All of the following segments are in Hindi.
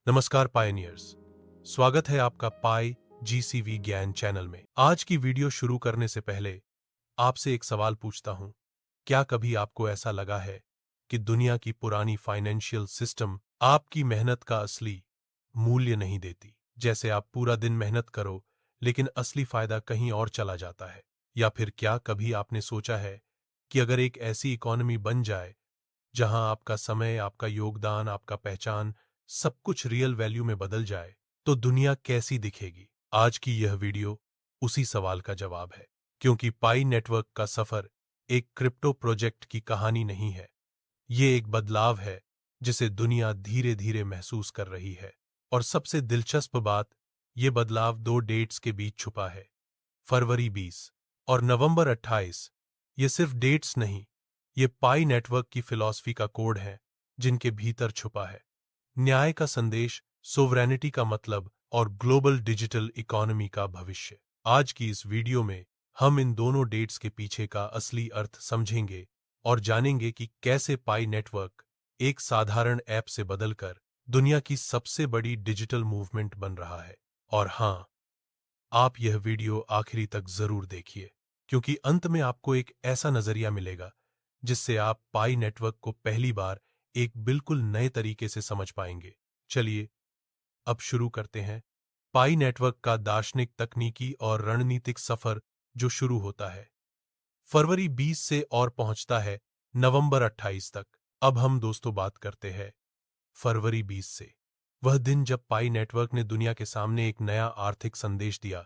नमस्कार पायनियर्स, स्वागत है आपका पाई जीसीवी ज्ञान चैनल में। आज की वीडियो शुरू करने से पहले आपसे एक सवाल पूछता हूं। क्या कभी आपको ऐसा लगा है कि दुनिया की पुरानी फाइनेंशियल सिस्टम आपकी मेहनत का असली मूल्य नहीं देती? जैसे आप पूरा दिन मेहनत करो लेकिन असली फायदा कहीं और चला जाता है। या फिर क्या कभी आपने सोचा है कि अगर एक ऐसी इकोनॉमी बन जाए जहां आपका समय, आपका योगदान, आपका पहचान सब कुछ रियल वैल्यू में बदल जाए, तो दुनिया कैसी दिखेगी? आज की यह वीडियो उसी सवाल का जवाब है, क्योंकि पाई नेटवर्क का सफर एक क्रिप्टो प्रोजेक्ट की कहानी नहीं है। ये एक बदलाव है जिसे दुनिया धीरे धीरे महसूस कर रही है। और सबसे दिलचस्प बात, ये बदलाव दो डेट्स के बीच छुपा है, फरवरी 20 और नवंबर 28। ये सिर्फ डेट्स नहीं, ये पाई नेटवर्क की फिलॉसफी का कोड है जिनके भीतर छुपा है न्याय का संदेश, सोवरेनिटी का मतलब और ग्लोबल डिजिटल इकोनॉमी का भविष्य। आज की इस वीडियो में हम इन दोनों डेट्स के पीछे का असली अर्थ समझेंगे और जानेंगे कि कैसे पाई नेटवर्क एक साधारण ऐप से बदलकर दुनिया की सबसे बड़ी डिजिटल मूवमेंट बन रहा है। और हां, आप यह वीडियो आखिरी तक जरूर देखिए, क्योंकि अंत में आपको एक ऐसा नजरिया मिलेगा जिससे आप पाई नेटवर्क को पहली बार एक बिल्कुल नए तरीके से समझ पाएंगे। चलिए अब शुरू करते हैं पाई नेटवर्क का दार्शनिक, तकनीकी और रणनीतिक सफर, जो शुरू होता है फरवरी 20 से और पहुंचता है नवंबर 28 तक। अब हम दोस्तों बात करते हैं फरवरी 20 से, वह दिन जब पाई नेटवर्क ने दुनिया के सामने एक नया आर्थिक संदेश दिया।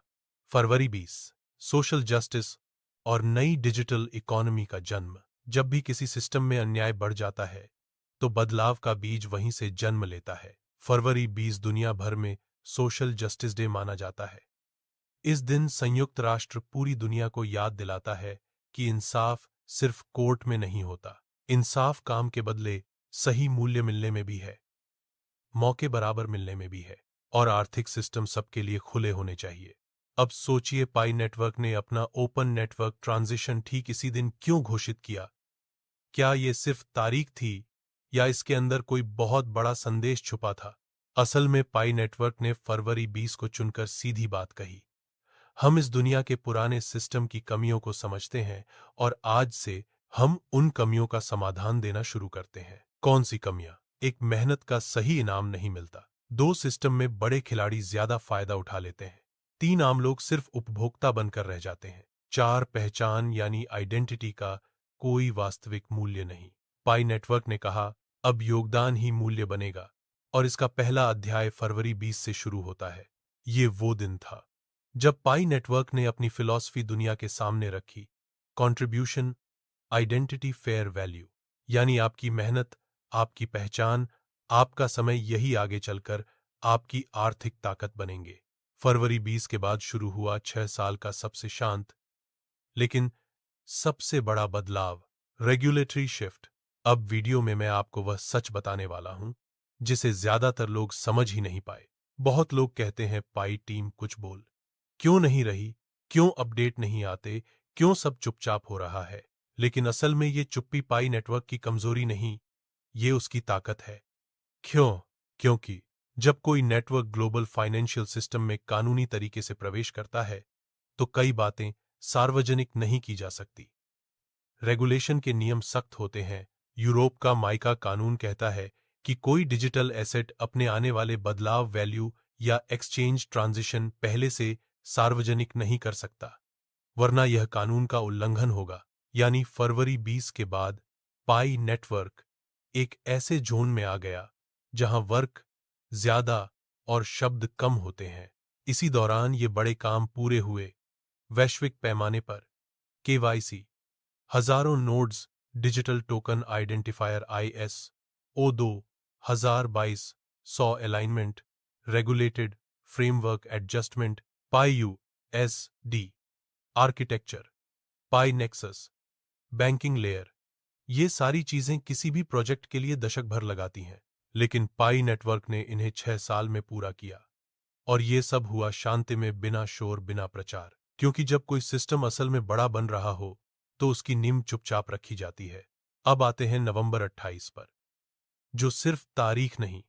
फरवरी 20, सोशल जस्टिस और नई डिजिटल इकोनॉमी का जन्म। जब भी किसी सिस्टम में अन्याय बढ़ जाता है तो बदलाव का बीज वहीं से जन्म लेता है। फरवरी 20 दुनिया भर में सोशल जस्टिस डे माना जाता है। इस दिन संयुक्त राष्ट्र पूरी दुनिया को याद दिलाता है कि इंसाफ सिर्फ कोर्ट में नहीं होता, इंसाफ काम के बदले सही मूल्य मिलने में भी है, मौके बराबर मिलने में भी है, और आर्थिक सिस्टम सबके लिए खुले होने चाहिए। अब सोचिए, पाई नेटवर्क ने अपना ओपन नेटवर्क ट्रांजिशन ठीक इसी दिन क्यों घोषित किया? क्या ये सिर्फ तारीख थी या इसके अंदर कोई बहुत बड़ा संदेश छुपा था? असल में पाई नेटवर्क ने फरवरी 20 को चुनकर सीधी बात कही, हम इस दुनिया के पुराने सिस्टम की कमियों को समझते हैं और आज से हम उन कमियों का समाधान देना शुरू करते हैं। कौन सी कमियां? एक, मेहनत का सही इनाम नहीं मिलता। दो, सिस्टम में बड़े खिलाड़ी ज्यादा फायदा उठा लेते हैं। तीन, आम लोग सिर्फ उपभोक्ता बनकर रह जाते हैं। चार, पहचान यानी आइडेंटिटी का कोई वास्तविक मूल्य नहीं। पाई नेटवर्क ने कहा, अब योगदान ही मूल्य बनेगा, और इसका पहला अध्याय फरवरी 20 से शुरू होता है। ये वो दिन था जब पाई नेटवर्क ने अपनी फिलॉसफी दुनिया के सामने रखी, कंट्रीब्यूशन, आइडेंटिटी, फेयर वैल्यू। यानी आपकी मेहनत, आपकी पहचान, आपका समय, यही आगे चलकर आपकी आर्थिक ताकत बनेंगे। फरवरी 20 के बाद शुरू हुआ 6 साल का सबसे शांत लेकिन सबसे बड़ा बदलाव, रेगुलेटरी शिफ्ट। अब वीडियो में मैं आपको वह सच बताने वाला हूं जिसे ज्यादातर लोग समझ ही नहीं पाए। बहुत लोग कहते हैं पाई टीम कुछ बोल क्यों नहीं रही, क्यों अपडेट नहीं आते, क्यों सब चुपचाप हो रहा है? लेकिन असल में ये चुप्पी पाई नेटवर्क की कमजोरी नहीं, ये उसकी ताकत है। क्यों? क्योंकि जब कोई नेटवर्क ग्लोबल फाइनेंशियल सिस्टम में कानूनी तरीके से प्रवेश करता है तो कई बातें सार्वजनिक नहीं की जा सकती। रेगुलेशन के नियम सख्त होते हैं। यूरोप का माइका कानून कहता है कि कोई डिजिटल एसेट अपने आने वाले बदलाव, वैल्यू या एक्सचेंज ट्रांजिशन पहले से सार्वजनिक नहीं कर सकता, वरना यह कानून का उल्लंघन होगा। यानी फरवरी 20 के बाद पाई नेटवर्क एक ऐसे जोन में आ गया जहां वर्क ज्यादा और शब्द कम होते हैं। इसी दौरान ये बड़े काम पूरे हुए वैश्विक पैमाने पर। केवाईसी, हजारों nodes, digital token identifier ISO 2022, 100 alignment, regulated framework adjustment, Pi USD architecture, Pi Nexus, banking layer. ये सारी चीजें किसी भी प्रोजेक्ट के लिए दशक भर लगाती हैं, लेकिन पाई नेटवर्क ने इन्हें 6 साल में पूरा किया। और ये सब हुआ शांति में, बिना शोर, बिना प्रचार। क्योंकि जब कोई सिस्टम असल में बड़ा बन रहा हो तो उसकी नींव चुपचाप रखी जाती है। अब आते हैं नवंबर 28 पर, जो सिर्फ तारीख नहीं,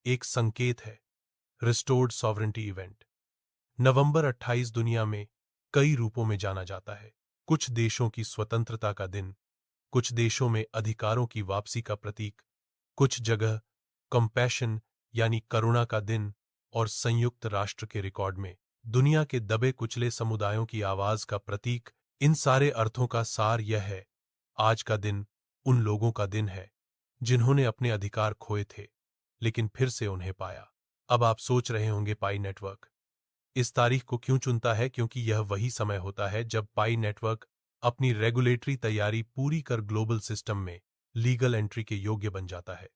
एक संकेत है। Restored sovereignty event. नवंबर 28 दुनिया में कई रूपों में जाना जाता है। कुछ देशों की स्वतंत्रता का दिन, कुछ देशों में अधिकारों की वापसी का प्रतीक, कुछ जगह कंपैशन यानी करुणा का दिन, और संयुक्त राष्ट्र के रिकॉर्ड में दुनिया के दबे कुचले समुदायों की आवाज का प्रतीक। इन सारे अर्थों का सार यह है, आज का दिन उन लोगों का दिन है जिन्होंने अपने अधिकार खोए थे लेकिन फिर से उन्हें पाया। अब आप सोच रहे होंगे पाई नेटवर्क इस तारीख को क्यों चुनता है, क्योंकि यह वही समय होता है जब पाई नेटवर्क अपनी रेगुलेटरी तैयारी पूरी कर ग्लोबल सिस्टम में लीगल एंट्री के योग्य बन जाता है।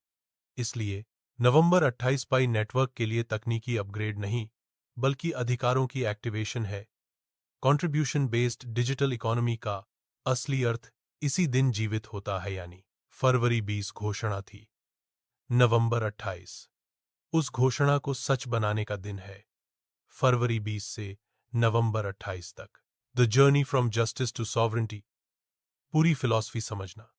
इसलिए नवंबर 28 पाई नेटवर्क के लिए तकनीकी अपग्रेड नहीं बल्कि अधिकारों की एक्टिवेशन है। कंट्रीब्यूशन बेस्ड डिजिटल इकोनॉमी का असली अर्थ इसी दिन जीवित होता है, यानी फरवरी 20 घोषणा थी, नवंबर 28 उस घोषणा को सच बनाने का दिन है। फरवरी 20 से नवंबर 28 तक the journey from justice to sovereignty, पूरी फिलॉसफी समझना।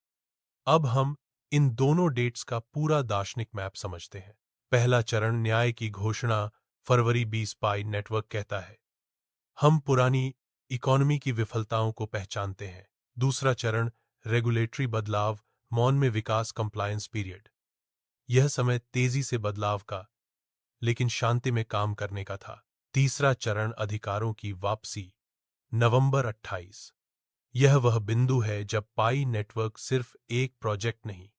अब हम इन दोनों डेट्स का पूरा दार्शनिक मैप समझते हैं। पहला चरण न्याय की घोषणा, फरवरी 20 पाई नेटवर्क कहता है हम पुरानी इकोनॉमी की विफलताओं को पहचानते हैं। दूसरा चरण रेगुलेटरी बदलाव, मौन में विकास, कंप्लायंस पीरियड। यह समय तेजी से बदलाव का लेकिन शांति में काम करने का था। तीसरा चरण अधिकारों की वापसी, नवंबर 28। यह वह बिंदु है जब पाई नेटवर्क सिर्फ एक प्रोजेक्ट नहीं,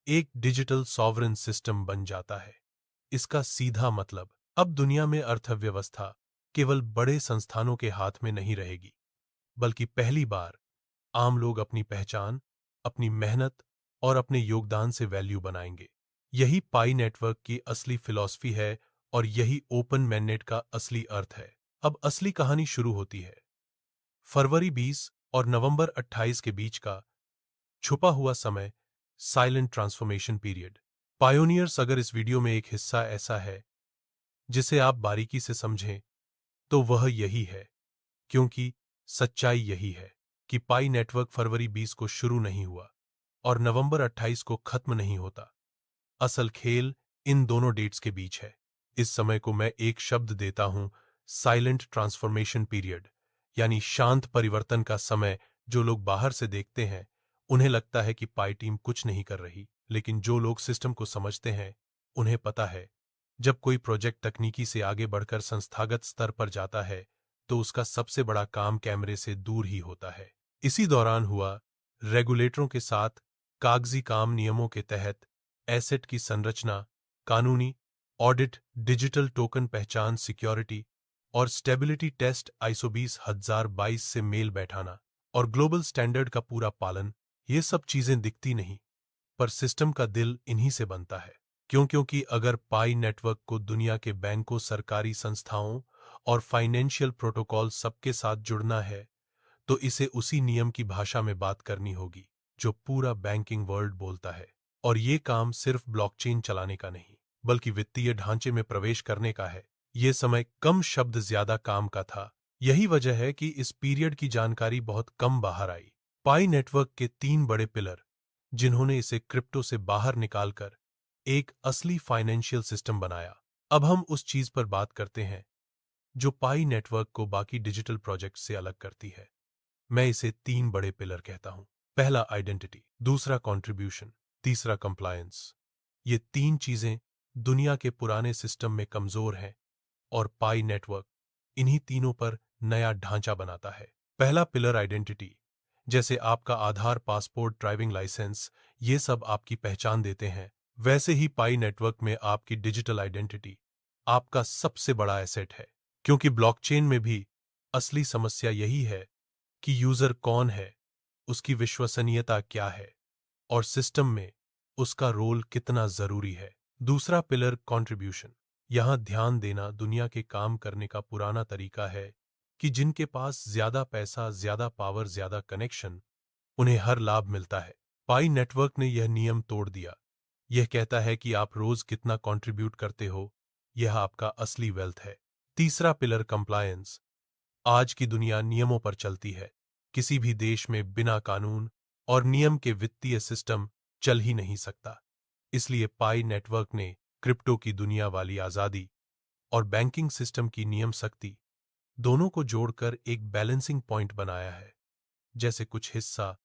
एक डिजिटल सॉवरेन सिस्टम बन जाता है। इसका सीधा मतलब, अब दुनिया में अर्थव्यवस्था केवल बड़े संस्थानों के हाथ में नहीं रहेगी, बल्कि पहली बार आम लोग अपनी पहचान, अपनी मेहनत और अपने योगदान से वैल्यू बनाएंगे। यही पाई नेटवर्क की असली फिलॉसफी है और यही ओपन मैंडेट का असली अर्थ है। अब असली कहानी शुरू होती है। फरवरी 20 और नवंबर 28 के बीच का छुपा हुआ समय, साइलेंट ट्रांसफॉर्मेशन पीरियड। पायोनियर्स, अगर इस वीडियो में एक हिस्सा ऐसा है जिसे आप बारीकी से समझें तो वह यही है, क्योंकि सच्चाई यही है कि पाई नेटवर्क फरवरी 20 को शुरू नहीं हुआ और नवंबर 28 को खत्म नहीं होता। असल खेल इन दोनों डेट्स के बीच है। इस समय को मैं एक शब्द देता हूं, साइलेंट ट्रांसफॉर्मेशन पीरियड, यानी शांत परिवर्तन का समय। जो लोग बाहर से देखते हैं उन्हें लगता है कि पाई टीम कुछ नहीं कर रही, लेकिन जो लोग सिस्टम को समझते हैं उन्हें पता है जब कोई प्रोजेक्ट तकनीकी से आगे बढ़कर संस्थागत स्तर पर जाता है तो उसका सबसे बड़ा काम कैमरे से दूर ही होता है। इसी दौरान हुआ रेगुलेटरों के साथ कागजी काम, नियमों के तहत एसेट की संरचना, कानूनी ऑडिट, डिजिटल टोकन पहचान, सिक्योरिटी और स्टेबिलिटी टेस्ट, आईएसओ 20022 से मेल बैठाना और ग्लोबल स्टैंडर्ड का पूरा पालन। ये सब चीजें दिखती नहीं, पर सिस्टम का दिल इन्हीं से बनता है। क्योंकि अगर पाई नेटवर्क को दुनिया के बैंकों, सरकारी संस्थाओं और फाइनेंशियल प्रोटोकॉल सबके साथ जुड़ना है तो इसे उसी नियम की भाषा में बात करनी होगी जो पूरा बैंकिंग वर्ल्ड बोलता है। और ये काम सिर्फ ब्लॉकचेन चलाने का नहीं, बल्कि वित्तीय ढांचे में प्रवेश करने का है। ये समय कम शब्द ज्यादा काम का था। यही वजह है कि इस पीरियड की जानकारी बहुत कम बाहर आई। पाई नेटवर्क के 3 बड़े पिलर जिन्होंने इसे क्रिप्टो से बाहर निकालकर एक असली फाइनेंशियल सिस्टम बनाया। अब हम उस चीज पर बात करते हैं जो पाई नेटवर्क को बाकी डिजिटल प्रोजेक्ट से अलग करती है। मैं इसे 3 बड़े पिलर कहता हूं। पहला आइडेंटिटी, दूसरा कंट्रीब्यूशन, तीसरा कंप्लायंस। ये 3 चीजें दुनिया के पुराने सिस्टम में कमजोर हैं और पाई नेटवर्क इन्हीं तीनों पर नया ढांचा बनाता है। पहला पिलर आइडेंटिटी, जैसे आपका आधार, पासपोर्ट, ड्राइविंग लाइसेंस, ये सब आपकी पहचान देते हैं, वैसे ही पाई नेटवर्क में आपकी डिजिटल आइडेंटिटी आपका सबसे बड़ा एसेट है। क्योंकि ब्लॉकचेन में भी असली समस्या यही है कि यूजर कौन है, उसकी विश्वसनीयता क्या है और सिस्टम में उसका रोल कितना जरूरी है। दूसरा पिलर कंट्रीब्यूशन। यहां ध्यान देना दुनिया के काम करने का पुराना तरीका है कि जिनके पास ज्यादा पैसा, ज्यादा पावर, ज्यादा कनेक्शन, उन्हें हर लाभ मिलता है। पाई नेटवर्क ने यह नियम तोड़ दिया। यह कहता है कि आप रोज कितना कंट्रीब्यूट करते हो, यह आपका असली वेल्थ है। तीसरा पिलर कंप्लायंस। आज की दुनिया नियमों पर चलती है। किसी भी देश में बिना कानून और नियम के वित्तीय सिस्टम चल ही नहीं सकता। इसलिए पाई नेटवर्क ने क्रिप्टो की दुनिया वाली आजादी और बैंकिंग सिस्टम की नियम शक्ति दोनों को जोड़कर एक बैलेंसिंग पॉइंट बनाया है। जैसे कुछ हिस्सा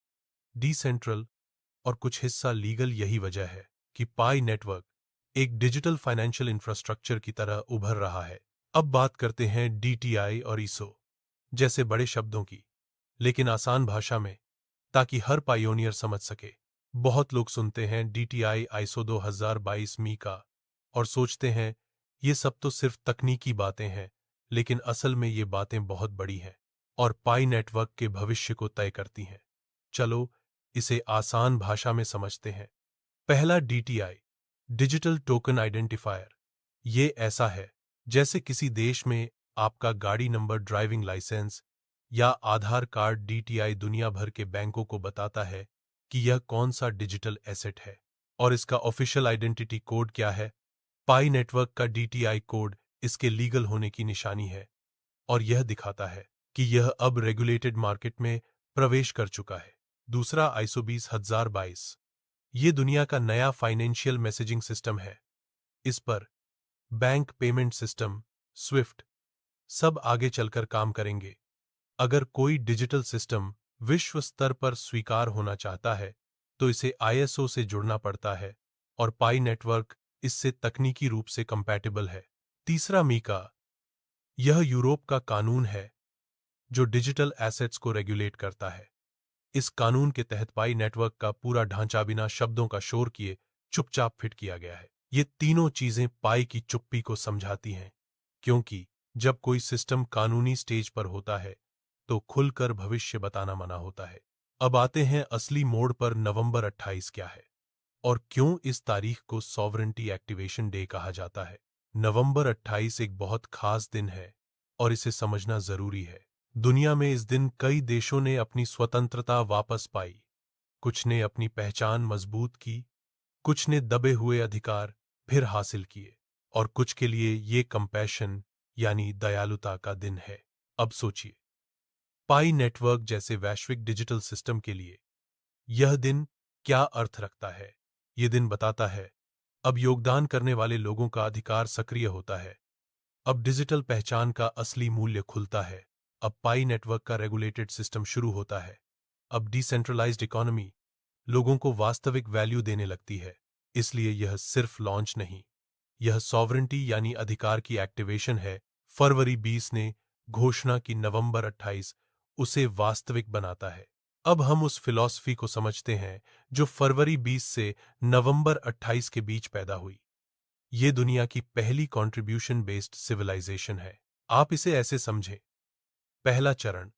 डिसेंट्रल और कुछ हिस्सा लीगल। यही वजह है कि पाई नेटवर्क एक डिजिटल फाइनेंशियल इंफ्रास्ट्रक्चर की तरह उभर रहा है। अब बात करते हैं डीटीआई और ईसो जैसे बड़े शब्दों की, लेकिन आसान भाषा में, ताकि हर पायोनियर समझ सके। बहुत लोग सुनते हैं डीटीआई आईसो 2022 मी का और सोचते हैं ये सब तो सिर्फ तकनीकी बातें हैं, लेकिन असल में ये बातें बहुत बड़ी हैं और पाई नेटवर्क के भविष्य को तय करती हैं। चलो इसे आसान भाषा में समझते हैं। पहला डीटीआई, डिजिटल टोकन आइडेंटिफायर। ये ऐसा है जैसे किसी देश में आपका गाड़ी नंबर, ड्राइविंग लाइसेंस या आधार कार्ड। डीटीआई दुनिया भर के बैंकों को बताता है कि यह कौन सा डिजिटल एसेट है और इसका ऑफिशियल आइडेंटिटी कोड क्या है। पाई नेटवर्क का डीटीआई कोड इसके लीगल होने की निशानी है और यह दिखाता है कि यह अब रेगुलेटेड मार्केट में प्रवेश कर चुका है। दूसरा आईसो 20022। ये दुनिया का नया फाइनेंशियल मैसेजिंग सिस्टम है। इस पर बैंक, पेमेंट सिस्टम, स्विफ्ट सब आगे चलकर काम करेंगे। अगर कोई डिजिटल सिस्टम विश्व स्तर पर स्वीकार होना चाहता है तो इसे आईएसओ से जुड़ना पड़ता है और पाई नेटवर्क इससे तकनीकी रूप से कंपैटिबल है। तीसरा मीका, यह यूरोप का कानून है जो डिजिटल एसेट्स को रेगुलेट करता है। इस कानून के तहत पाई नेटवर्क का पूरा ढांचा बिना शब्दों का शोर किए चुपचाप फिट किया गया है। ये तीनों चीजें पाई की चुप्पी को समझाती हैं, क्योंकि जब कोई सिस्टम कानूनी स्टेज पर होता है तो खुलकर भविष्य बताना मना होता है। अब आते हैं असली मोड़ पर। नवंबर 28 क्या है और क्यों इस तारीख को सॉवरेंटी एक्टिवेशन डे कहा जाता है? नवंबर 28 एक बहुत खास दिन है और इसे समझना जरूरी है। दुनिया में इस दिन कई देशों ने अपनी स्वतंत्रता वापस पाई। कुछ ने अपनी पहचान मजबूत की, कुछ ने दबे हुए अधिकार फिर हासिल किए और कुछ के लिए ये कंपैशन यानी दयालुता का दिन है। अब सोचिए, पाई नेटवर्क जैसे वैश्विक डिजिटल सिस्टम के लिए यह दिन क्या अर्थ रखता है। ये दिन बताता है अब योगदान करने वाले लोगों का अधिकार सक्रिय होता है। अब डिजिटल पहचान का असली मूल्य खुलता है। अब पाई नेटवर्क का रेगुलेटेड सिस्टम शुरू होता है। अब डिसेंट्रलाइज्ड इकोनॉमी लोगों को वास्तविक वैल्यू देने लगती है। इसलिए यह सिर्फ लॉन्च नहीं, यह सॉवरेंटी यानी अधिकार की एक्टिवेशन है। फरवरी 20 ने घोषणा की, नवंबर 28 उसे वास्तविक बनाता है। अब हम उस फिलॉसफी को समझते हैं जो फरवरी 20 से नवंबर 28 के बीच पैदा हुई। ये दुनिया की पहली कंट्रीब्यूशन बेस्ड सिविलाइजेशन है। आप इसे ऐसे समझें। पहला चरण,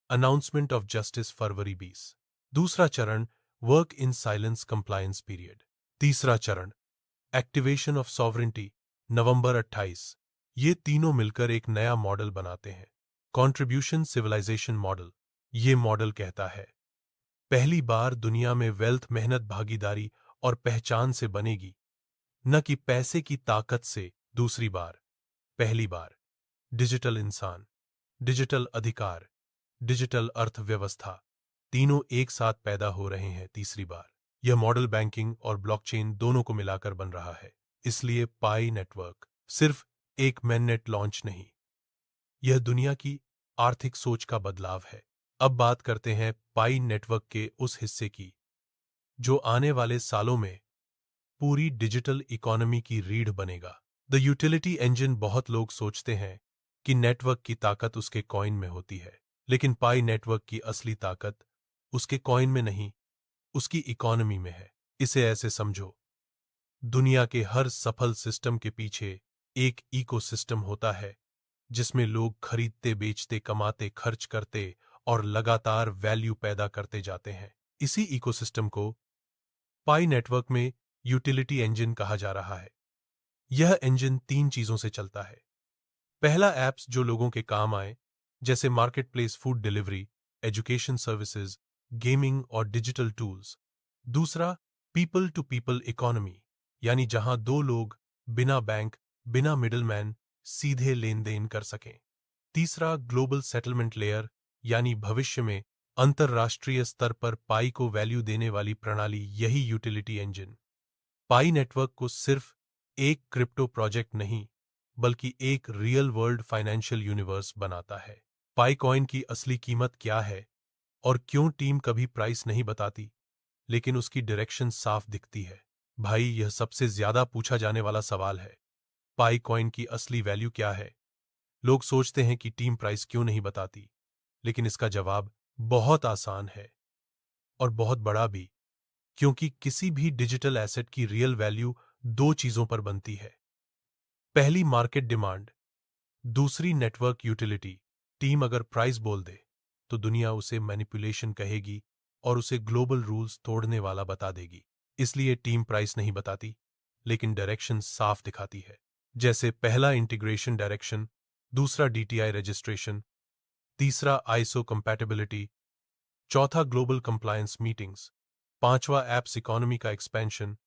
अनाउंसमेंट ऑफ जस्टिस, फरवरी 20। दूसरा चरण, work in silence, compliance period. तीसरा चरण, एक्टिवेशन ऑफ सॉवरेंटी, नवंबर 28। ये तीनों मिलकर एक नया मॉडल बनाते हैं, कंट्रीब्यूशन सिविलाइजेशन मॉडल। ये मॉडल कहता है पहली बार दुनिया में वेल्थ मेहनत, भागीदारी और पहचान से बनेगी, न कि पैसे की ताकत से। दूसरी बार, पहली बार डिजिटल इंसान, डिजिटल अधिकार, डिजिटल अर्थव्यवस्था तीनों एक साथ पैदा हो रहे हैं। तीसरी बार यह मॉडल बैंकिंग और ब्लॉकचेन दोनों को मिलाकर बन रहा है। इसलिए पाई नेटवर्क सिर्फ एक मैननेट लॉन्च नहीं, यह दुनिया की आर्थिक सोच का बदलाव है। अब बात करते हैं पाई नेटवर्क के उस हिस्से की जो आने वाले सालों में पूरी डिजिटल इकोनॉमी की रीढ़ बनेगा, द यूटिलिटी इंजन। बहुत लोग सोचते हैं कि नेटवर्क की ताकत उसके कॉइन में होती है, लेकिन पाई नेटवर्क की असली ताकत उसके कॉइन में नहीं, उसकी इकोनॉमी में है। इसे ऐसे समझो, दुनिया के हर सफल सिस्टम के पीछे एक इकोसिस्टम होता है जिसमें लोग खरीदते, बेचते, कमाते, खर्च करते और लगातार वैल्यू पैदा करते जाते हैं। इसी इकोसिस्टम को पाई नेटवर्क में यूटिलिटी इंजन कहा जा रहा है। यह इंजन तीन चीजों से चलता है। पहला, ऐप्स जो लोगों के काम आए, जैसे market place, food delivery, education services, gaming और डिजिटल टूल्स। दूसरा, पीपल टू पीपल इकोनॉमी, यानी जहां दो लोग बिना बैंक, बिना मिडलमैन सीधे लेन देन कर सकें। तीसरा, ग्लोबल सेटलमेंट लेयर, यानी भविष्य में अंतरराष्ट्रीय स्तर पर पाई को वैल्यू देने वाली प्रणाली। यही यूटिलिटी इंजन पाई नेटवर्क को सिर्फ एक क्रिप्टो प्रोजेक्ट नहीं, बल्कि एक रियल वर्ल्ड फाइनेंशियल यूनिवर्स बनाता है। पाई कॉइन की असली कीमत क्या है और क्यों टीम कभी प्राइस नहीं बताती, लेकिन उसकी डायरेक्शन साफ दिखती है? भाई, यह सबसे ज्यादा पूछा जाने वाला सवाल है। पाई कॉइन की असली वैल्यू क्या है? लोग सोचते हैं कि टीम प्राइस क्यों नहीं बताती, लेकिन इसका जवाब बहुत आसान है और बहुत बड़ा भी, क्योंकि किसी भी डिजिटल एसेट की रियल वैल्यू दो चीजों पर बनती है। पहली, मार्केट डिमांड। दूसरी, नेटवर्क यूटिलिटी। टीम अगर प्राइस बोल दे तो दुनिया उसे मैनिपुलेशन कहेगी और उसे ग्लोबल रूल्स तोड़ने वाला बता देगी। इसलिए टीम प्राइस नहीं बताती, लेकिन डायरेक्शन साफ दिखाती है। जैसे पहला, इंटीग्रेशन डायरेक्शन। दूसरा, डीटीआई रजिस्ट्रेशन। तीसरा, आईएसओ कंपैटिबिलिटी। चौथा, ग्लोबल कंप्लायंस मीटिंग्स। पांचवा, एप्स इकोनॉमी का एक्सपेंशन।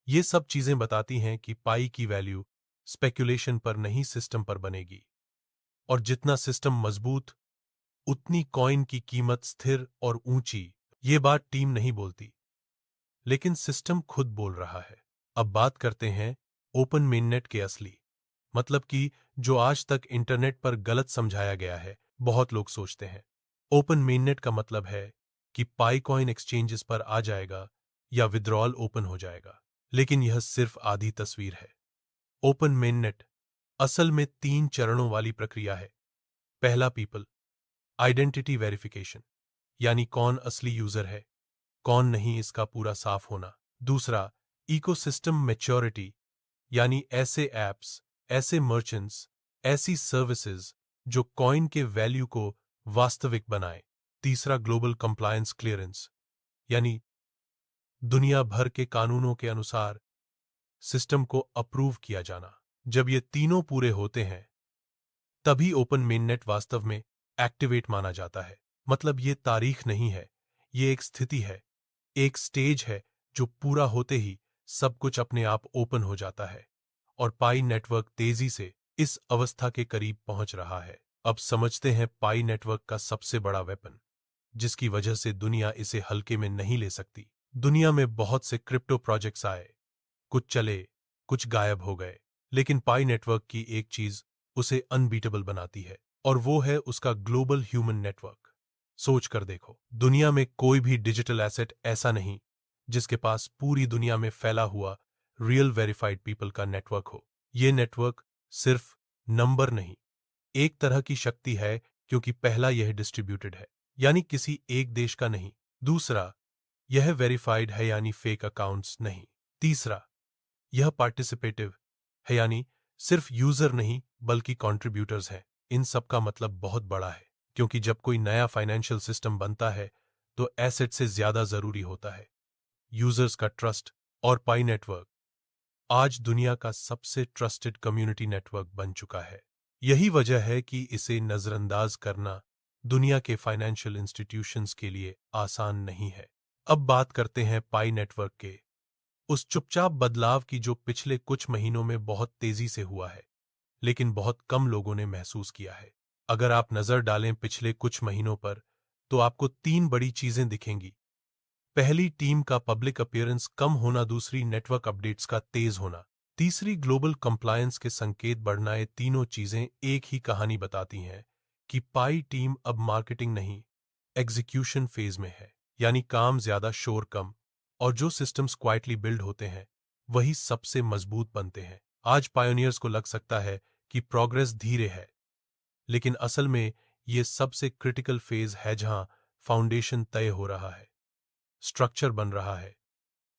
ये सब चीजें बताती हैं कि पाई की वैल्यू स्पेक्यूलेशन पर नहीं, सिस्टम पर बनेगी। और जितना सिस्टम मजबूत, उतनी कॉइन की कीमत स्थिर और ऊंची। ये बात टीम नहीं बोलती, लेकिन सिस्टम खुद बोल रहा है। अब बात करते हैं ओपन मेननेट के असली मतलब कि जो आज तक इंटरनेट पर गलत समझाया गया है। बहुत लोग सोचते हैं ओपन मेननेट का मतलब है कि पाई कॉइन एक्सचेंजेस पर आ जाएगा या विड्रॉल ओपन हो जाएगा, लेकिन यह सिर्फ आधी तस्वीर है। ओपन मेननेट असल में 3 चरणों वाली प्रक्रिया है। पहला, पीपल आइडेंटिटी वेरिफिकेशन, यानी कौन असली यूजर है, कौन नहीं, इसका पूरा साफ होना। दूसरा, इकोसिस्टम मैच्योरिटी, यानी ऐसे ऐप्स, ऐसे मर्चेंट्स, ऐसी सर्विसेज जो कॉइन के वैल्यू को वास्तविक बनाए। तीसरा, ग्लोबल कंप्लायंस क्लियरेंस, यानी दुनिया भर के कानूनों के अनुसार सिस्टम को अप्रूव किया जाना। जब ये तीनों पूरे होते हैं, तभी ओपन मेननेट वास्तव में एक्टिवेट माना जाता है। मतलब ये तारीख नहीं है, ये एक स्थिति है, एक स्टेज है जो पूरा होते ही सब कुछ अपने आप ओपन हो जाता है। और पाई नेटवर्क तेजी से इस अवस्था के करीब पहुंच रहा है। अब समझते हैं पाई नेटवर्क का सबसे बड़ा वेपन, जिसकी वजह से दुनिया इसे हल्के में नहीं ले सकती। दुनिया में बहुत से क्रिप्टो प्रोजेक्ट्स आए, कुछ चले, कुछ गायब हो गए, लेकिन पाई नेटवर्क की एक चीज उसे अनबीटेबल बनाती है, और वो है उसका ग्लोबल ह्यूमन नेटवर्क। सोच कर देखो, दुनिया में कोई भी डिजिटल एसेट ऐसा नहीं जिसके पास पूरी दुनिया में फैला हुआ रियल वेरीफाइड पीपल का नेटवर्क हो। ये नेटवर्क सिर्फ नंबर नहीं, एक तरह की शक्ति है, क्योंकि पहला, यह डिस्ट्रीब्यूटेड है, यानी किसी एक देश का नहीं। दूसरा, यह वेरीफाइड है, यानी फेक अकाउंट्स नहीं। तीसरा, यह पार्टिसिपेटिव है, यानी सिर्फ यूजर नहीं बल्कि कंट्रीब्यूटर्स हैं। इन सब का मतलब बहुत बड़ा है, क्योंकि जब कोई नया फाइनेंशियल सिस्टम बनता है तो एसेट से ज्यादा जरूरी होता है यूजर्स का ट्रस्ट। और पाई नेटवर्क आज दुनिया का सबसे ट्रस्टेड कम्युनिटी नेटवर्क बन चुका है। यही वजह है कि इसे नजरअंदाज करना दुनिया के फाइनेंशियल इंस्टीट्यूशंस के लिए आसान नहीं है। अब बात करते हैं पाई नेटवर्क के उस चुपचाप बदलाव की जो पिछले कुछ महीनों में बहुत तेजी से हुआ है, लेकिन बहुत कम लोगों ने महसूस किया है। अगर आप नजर डालें पिछले कुछ महीनों पर, तो आपको 3 बड़ी चीजें दिखेंगी। पहली, टीम का पब्लिक अपीयरेंस कम होना। दूसरी, नेटवर्क अपडेट्स का तेज होना। तीसरी, ग्लोबल कंप्लायंस के संकेत बढ़ना। ये तीनों चीजें एक ही कहानी बताती हैं कि पाई टीम अब मार्केटिंग नहीं, एग्जीक्यूशन फेज में है, यानी काम ज्यादा, शोर कम, और जो सिस्टम्स क्वाइटली बिल्ड होते हैं वही सबसे मजबूत बनते हैं। आज पायोनियर्स को लग सकता है कि प्रोग्रेस धीरे है, लेकिन असल में ये सबसे क्रिटिकल फेज है जहां फाउंडेशन तय हो रहा है, स्ट्रक्चर बन रहा है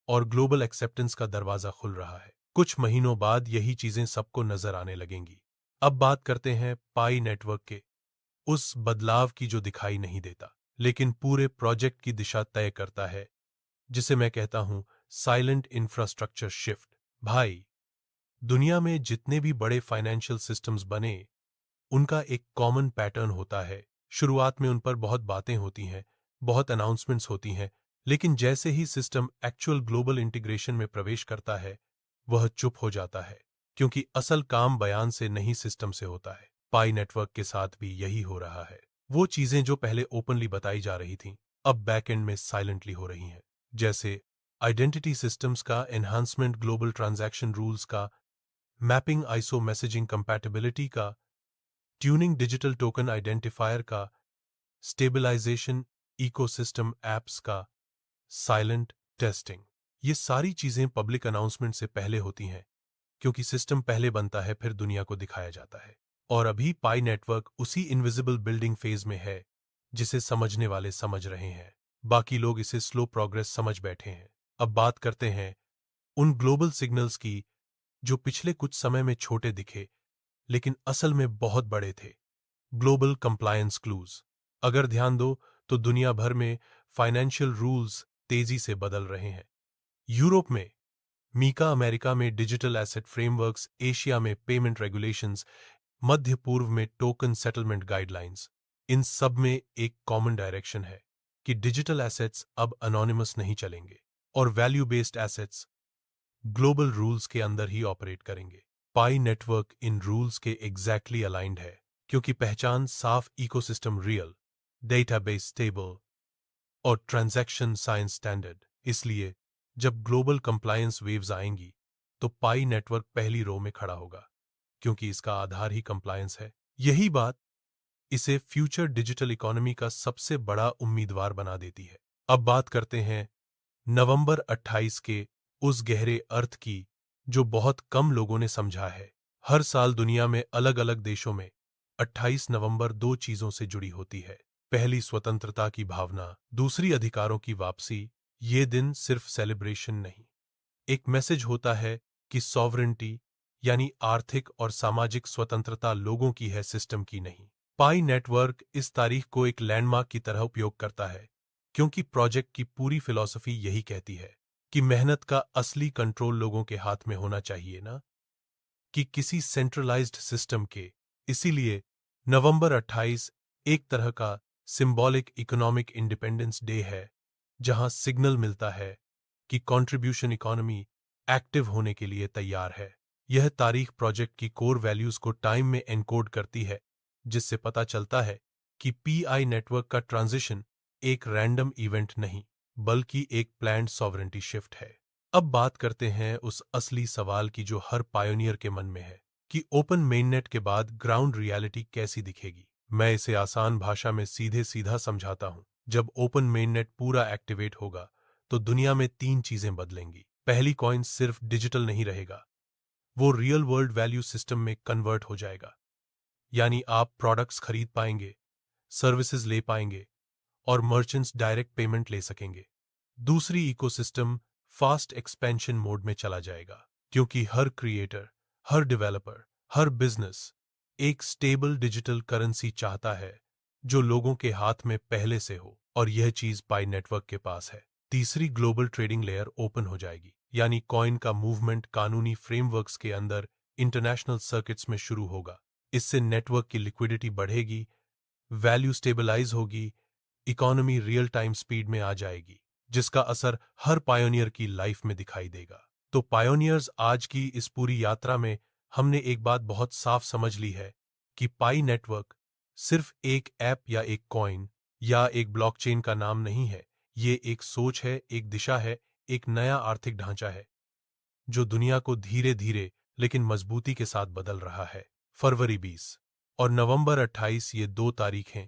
और ग्लोबल एक्सेप्टेंस का दरवाजा खुल रहा है। कुछ महीनों बाद यही चीजें सबको नजर आने लगेंगी। अब बात करते हैं पाई नेटवर्क के उस बदलाव की जो दिखाई नहीं देता, लेकिन पूरे प्रोजेक्ट की दिशा तय करता है, जिसे मैं कहता हूं साइलेंट इंफ्रास्ट्रक्चर शिफ्ट। भाई, दुनिया में जितने भी बड़े फाइनेंशियल सिस्टम्स बने, उनका एक कॉमन पैटर्न होता है। शुरुआत में उन पर बहुत बातें होती हैं, बहुत अनाउंसमेंट्स होती हैं, लेकिन जैसे ही सिस्टम एक्चुअल ग्लोबल इंटीग्रेशन में प्रवेश करता है, वह चुप हो जाता है, क्योंकि असल काम बयान से नहीं, सिस्टम से होता है। पाई नेटवर्क के साथ भी यही हो रहा है। वो चीजें जो पहले ओपनली बताई जा रही थीं, अब बैकएंड में साइलेंटली हो रही हैं। जैसे आइडेंटिटी सिस्टम्स का एनहांसमेंट, ग्लोबल ट्रांजैक्शन रूल्स का मैपिंग आईसो मैसेजिंग कंपैटिबिलिटी का, ट्यूनिंग डिजिटल टोकन आइडेंटिफायर का, स्टेबलाइजेशन इकोसिस्टम एप्स का, साइलेंट टेस्टिंग। ये सारी चीजें पब्लिक अनाउंसमेंट से पहले होती हैं, क्योंकि सिस्टम पहले बनता है फिर दुनिया को दिखाया जाता है। और अभी पाई नेटवर्क उसी इनविजिबल बिल्डिंग फेज में है जिसे समझने वाले समझ रहे हैं, बाकी लोग इसे स्लो प्रोग्रेस समझ बैठे हैं। अब बात करते हैं उन ग्लोबल सिग्नल्स की जो पिछले कुछ समय में छोटे दिखे लेकिन असल में बहुत बड़े थे। Global compliance clues. अगर ध्यान दो तो दुनिया भर में फाइनेंशियल रूल्स तेजी से बदल रहे हैं। यूरोप में मीका, अमेरिका में डिजिटल एसेट फ्रेमवर्क्स, एशिया में पेमेंट रेगुलेशंस, मध्य पूर्व में टोकन सेटलमेंट गाइडलाइंस। इन सब में एक कॉमन डायरेक्शन है कि डिजिटल एसेट्स अब अनोनिमस नहीं चलेंगे और value based assets global rules के अंदर ही ऑपरेट करेंगे। पाई नेटवर्क इन रूल्स के एग्जैक्टली अलाइंड है, क्योंकि पहचान साफ, इकोसिस्टम रियल, डेटाबेस स्टेबल और ट्रांजैक्शन साइंस स्टैंडर्ड। इसलिए जब ग्लोबल कंप्लायंस वेव्स आएंगी तो पाई नेटवर्क पहली रो में खड़ा होगा, क्योंकि इसका आधार ही कंप्लायंस है। यही बात इसे फ्यूचर डिजिटल इकोनॉमी का सबसे बड़ा उम्मीदवार बना देती है। अब बात करते हैं नवंबर 28 के उस गहरे अर्थ की जो बहुत कम लोगों ने समझा है। हर साल दुनिया में अलग अलग देशों में 28 नवंबर दो चीजों से जुड़ी होती है। पहली स्वतंत्रता की भावना, दूसरी अधिकारों की वापसी। ये दिन सिर्फ सेलिब्रेशन नहीं, एक मैसेज होता है कि सॉवरेंटी यानी आर्थिक और सामाजिक स्वतंत्रता लोगों की है, सिस्टम की नहीं। पाई नेटवर्क इस तारीख को एक लैंडमार्क की तरह उपयोग करता है, क्योंकि प्रोजेक्ट की पूरी फिलॉसफी यही कहती है कि मेहनत का असली कंट्रोल लोगों के हाथ में होना चाहिए, ना कि किसी सेंट्रलाइज्ड सिस्टम के। इसीलिए नवंबर 28 एक तरह का सिंबॉलिक इकोनॉमिक इंडिपेंडेंस डे है, जहां सिग्नल मिलता है कि कंट्रीब्यूशन इकोनॉमी एक्टिव होने के लिए तैयार है। यह तारीख प्रोजेक्ट की कोर वैल्यूज को टाइम में एनकोड करती है, जिससे पता चलता है कि पीआई नेटवर्क का ट्रांजिशन एक रैंडम इवेंट नहीं, बल्कि एक प्लान्ड सॉवरेंटी शिफ्ट है। अब बात करते हैं उस असली सवाल की जो हर पायोनियर के मन में है कि ओपन मेननेट के बाद ग्राउंड रियलिटी कैसी दिखेगी। मैं इसे आसान भाषा में सीधे सीधा समझाता हूं। जब ओपन मेननेट पूरा एक्टिवेट होगा तो दुनिया में तीन चीजें बदलेंगी। पहली, कॉइन सिर्फ डिजिटल नहीं रहेगा, वो रियल वर्ल्ड वैल्यू सिस्टम में कन्वर्ट हो जाएगा। यानी आप प्रोडक्ट्स खरीद पाएंगे, सर्विसेज ले पाएंगे और मर्चेंट्स डायरेक्ट पेमेंट ले सकेंगे। दूसरी, इकोसिस्टम फास्ट एक्सपेंशन मोड में चला जाएगा, क्योंकि हर क्रिएटर, हर डेवलपर, हर बिजनेस एक स्टेबल डिजिटल करेंसी चाहता है जो लोगों के हाथ में पहले से हो, और यह चीज पाई नेटवर्क के पास है। तीसरी, ग्लोबल ट्रेडिंग लेयर ओपन हो जाएगी, यानी कॉइन का मूवमेंट कानूनी फ्रेमवर्क्स के अंदर इंटरनेशनल सर्किट्स में शुरू होगा। इससे नेटवर्क की लिक्विडिटी बढ़ेगी, वैल्यू स्टेबलाइज होगी, इकोनॉमी रियल टाइम स्पीड में आ जाएगी, जिसका असर हर पायोनियर की लाइफ में दिखाई देगा। तो पायोनियर्स, आज की इस पूरी यात्रा में हमने एक बात बहुत साफ समझ ली है कि पाई नेटवर्क सिर्फ एक ऐप या एक कॉइन या एक ब्लॉकचेन का नाम नहीं है। ये एक सोच है, एक दिशा है, एक नया आर्थिक ढांचा है जो दुनिया को धीरे धीरे लेकिन मजबूती के साथ बदल रहा है। फरवरी 20 और नवंबर 28, ये दो तारीखें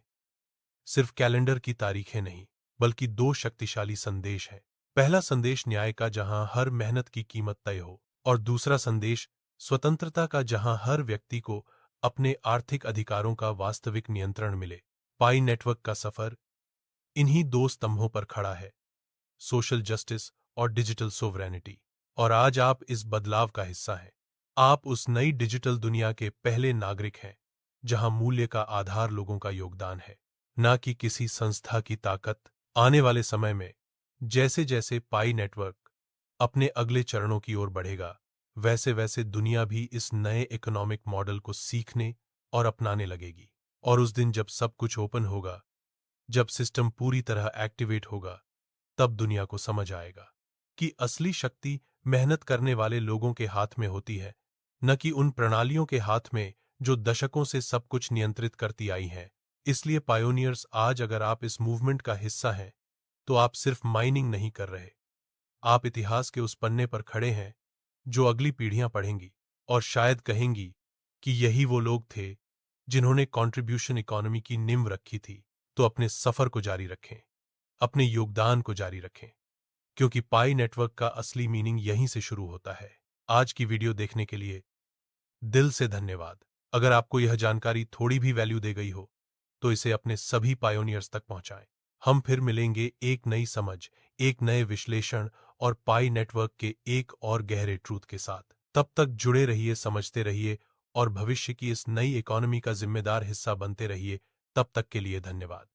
सिर्फ कैलेंडर की तारीखें नहीं, बल्कि दो शक्तिशाली संदेश हैं। पहला संदेश न्याय का, जहां हर मेहनत की कीमत तय हो, और दूसरा संदेश स्वतंत्रता का, जहां हर व्यक्ति को अपने आर्थिक अधिकारों का वास्तविक नियंत्रण मिले। पाई नेटवर्क का सफर इन्हीं दो स्तंभों पर खड़ा है, सोशल जस्टिस और डिजिटल सोवरेनिटी। और आज आप इस बदलाव का हिस्सा हैं। आप उस नई डिजिटल दुनिया के पहले नागरिक हैं, जहां मूल्य का आधार लोगों का योगदान है, ना कि किसी संस्था की ताकत। आने वाले समय में जैसे जैसे पाई नेटवर्क अपने अगले चरणों की ओर बढ़ेगा, वैसे वैसे दुनिया भी इस नए इकोनॉमिक मॉडल को सीखने और अपनाने लगेगी। और उस दिन जब सब कुछ ओपन होगा, जब सिस्टम पूरी तरह एक्टिवेट होगा, तब दुनिया को समझ आएगा कि असली शक्ति मेहनत करने वाले लोगों के हाथ में होती है, न कि उन प्रणालियों के हाथ में जो दशकों से सब कुछ नियंत्रित करती आई हैं। इसलिए पायोनियर्स, आज अगर आप इस मूवमेंट का हिस्सा हैं, तो आप सिर्फ माइनिंग नहीं कर रहे, आप इतिहास के उस पन्ने पर खड़े हैं जो अगली पीढ़ियां पढ़ेंगी। और शायद कहेंगी कि यही वो लोग थे जिन्होंने कंट्रीब्यूशन इकोनॉमी की नींव रखी थी। तो अपने सफर को जारी रखें, अपने योगदान को जारी रखें, क्योंकि पाई नेटवर्क का असली मीनिंग यहीं से शुरू होता है। आज की वीडियो देखने के लिए दिल से धन्यवाद। अगर आपको यह जानकारी थोड़ी भी वैल्यू दे गई हो तो इसे अपने सभी पायोनियर्स तक पहुंचाएं। हम फिर मिलेंगे एक नई समझ, एक नए विश्लेषण और पाई नेटवर्क के एक और गहरे ट्रूथ के साथ। तब तक जुड़े रहिए, समझते रहिए और भविष्य की इस नई इकोनॉमी का जिम्मेदार हिस्सा बनते रहिए। तब तक के लिए धन्यवाद।